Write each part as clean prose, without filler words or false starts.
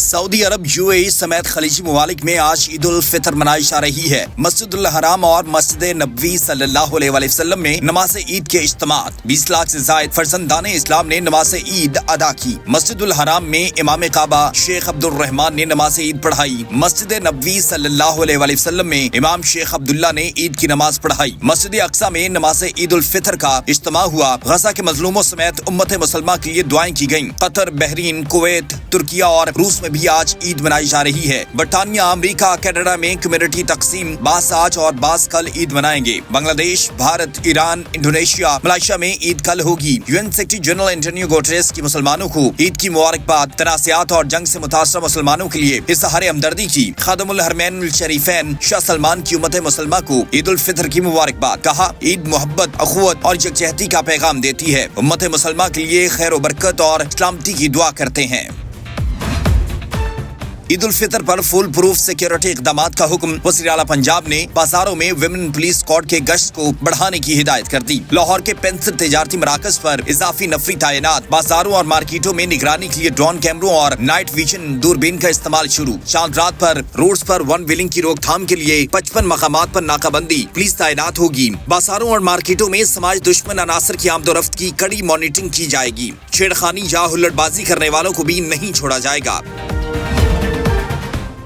Saudi अरब UAE समेत खलीजी ममालिक में आज ईद उल फितर मनाई जा रही है। मस्जिदुल हराम और मस्जिद नबवी सल्लल्लाहु अलैहि वसल्लम में नमाज ईद के इज्तिमात 20 लाख से जायद फर्जंदाने इस्लाम ने नमाज ईद अदा की। मस्जिदुल हराम में इमाम काबा शेख अब्दुल रहमान ने नमाज ईद पढ़ाई। मस्जिद नबवी सल्लल्लाहु अलैहि वसल्लम में इमाम शेख अब्दुल्ला ने ईद की नमाज पढ़ाई। मस्जिद अक्सा में नमाज ईद उल फितर का इज्तिमा हुआ। गजा के मजलूमों समेत उम्मत मुसलमान के लिए दुआएं की गयी। कतर, बहरीन, कुवैत, तुर्किया और रूस में भी आज ईद मनाई जा रही है। बरतानिया, अमेरिका, कनाडा में कम्युनिटी तकसीम, बास आज और बास कल ईद मनाएंगे। Bangladesh, Bharat, Iran, Indonesia, Malaysia में ईद कल होगी। UN secretary general Antonio Guterres की मुसलमानों को ईद की मुबारकबाद। तनाज़ात और जंग से मुतासर मुसलमानों के लिए इज़हार हमदर्दी की। खादिमुल हरमैन शरीफैन शाह सलमान की उम्मत मुसलमा को ईद उल फितर की मुबारकबाद। कहा, ईद मोहब्बत, अखुवत और यकजहती का पैगाम देती है। उम्मत मुसलमा के लिए खैर व बरकत और सलामती की दुआ करते हैं। ईद उल फितर पर फुल प्रूफ सिक्योरिटी इक़दामात का हुक्म। वज़ीर आला पंजाब ने बाजारों में विमेन पुलिस स्क्वाड के गश्त को बढ़ाने की हिदायत कर दी। लाहौर के 65 तिजारती मराकज पर इजाफी नफरी तैनात। बाजारों और मार्केटों में निगरानी के लिए ड्रोन कैमरों और नाइट विजन दूरबीन का इस्तेमाल शुरू। चांद रात पर रोड्स पर वन व्हीलिंग की रोकथाम के लिए 55 मकामात पर नाकाबंदी पुलिस तैनात होगी। बाजारों और मार्केटों में समाज दुश्मन अनासर की आमदोरफ्त की कड़ी मॉनिटरिंग की जाएगी। छेड़खानी या हुल्लड़बाजी करने वालों को भी नहीं छोड़ा जाएगा।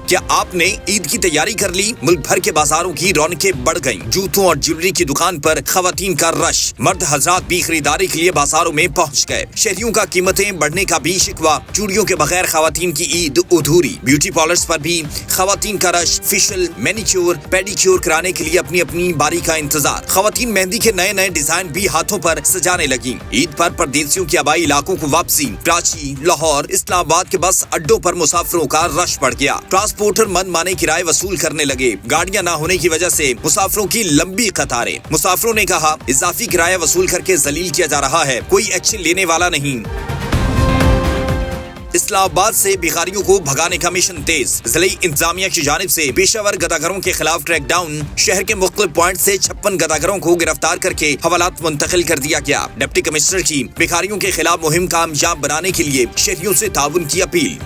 क्या आपने ईद की तैयारी कर ली? मुल्क भर के बाजारों की रौनकें बढ़ गईं। जूतों और ज्वेलरी की दुकान पर खवातीन का रश। मर्द हजरात भी खरीदारी के लिए बाजारों में पहुंच गए। शहरियों का कीमतें बढ़ने का भी शिकवा। चूड़ियों के बगैर खवातीन की ईद अधूरी। ब्यूटी पार्लर्स पर भी खवातीन का रश। फेशियल, मैनिक्योर, पेडिक्योर कराने के लिए अपनी अपनी बारी का इंतजार। खवातीन मेहंदी के नए नए डिजाइन भी हाथों पर सजाने लगी। ईद पर परदेसियों की आबाई इलाकों को वापसी। कराची, लाहौर, इस्लामाबाद के बस अड्डों पर मुसाफिरों का रश बढ़ गया। ट्रांसपोर्टर मनमाने किराए वसूल करने लगे। गाड़ियां न होने की वजह से मुसाफिरों की लंबी कतारें। मुसाफिरों ने कहा, इजाफी किराया वसूल करके जलील किया जा रहा है, कोई एक्शन लेने वाला नहीं। इस्लामाबाद से भिखारियों को भगाने का मिशन तेज। जिले इंतजामिया की जानिब से पेशावर गदागरों के खिलाफ क्रैकडाउन। शहर के मुख्तलिफ पॉइंट से 56 गदागरों को गिरफ्तार करके हवालात मुंतकिल कर दिया गया। डिप्टी कमिश्नर की भिखारियों के खिलाफ मुहिम कामयाब बनाने के लिए शहरियों से ताउन की अपील।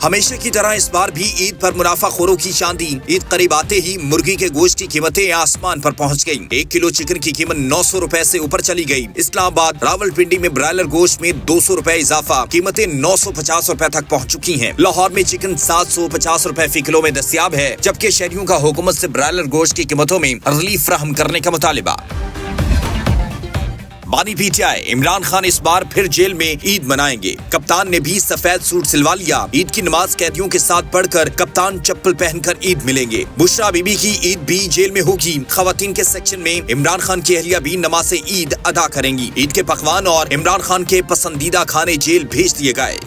हमेशा की तरह इस बार भी ईद पर मुनाफाखोरों की चांदी। ईद करीब आते ही मुर्गी के गोश्त की कीमतें आसमान पर पहुंच गईं। 1 किलो चिकन की कीमत 900 रुपए से ऊपर चली गई। इस्लामाबाद, रावलपिंडी में ब्रायलर गोश्त में 200 रुपए इजाफा। कीमतें 950 रुपए तक पहुंच चुकी हैं। लाहौर में चिकन 750 रुपए फी किलो में दस्तयाब है, जबकि शहरियों का हुकूमत से ब्रायलर गोश्त की कीमतों में रिलीफ फराहम करने का मुतालिबा। बानी पीटीआई, इमरान खान इस बार फिर जेल में ईद मनाएंगे। कप्तान ने भी सफेद सूट सिलवा लिया। ईद की नमाज कैदियों के साथ पढ़कर कप्तान चप्पल पहनकर ईद मिलेंगे। बुशरा बीबी की ईद भी जेल में होगी। खवातीन के सेक्शन में इमरान खान की अहलिया भी नमाज ईद अदा करेंगी। ईद के पकवान और इमरान खान के पसंदीदा खाने जेल भेज दिए गए।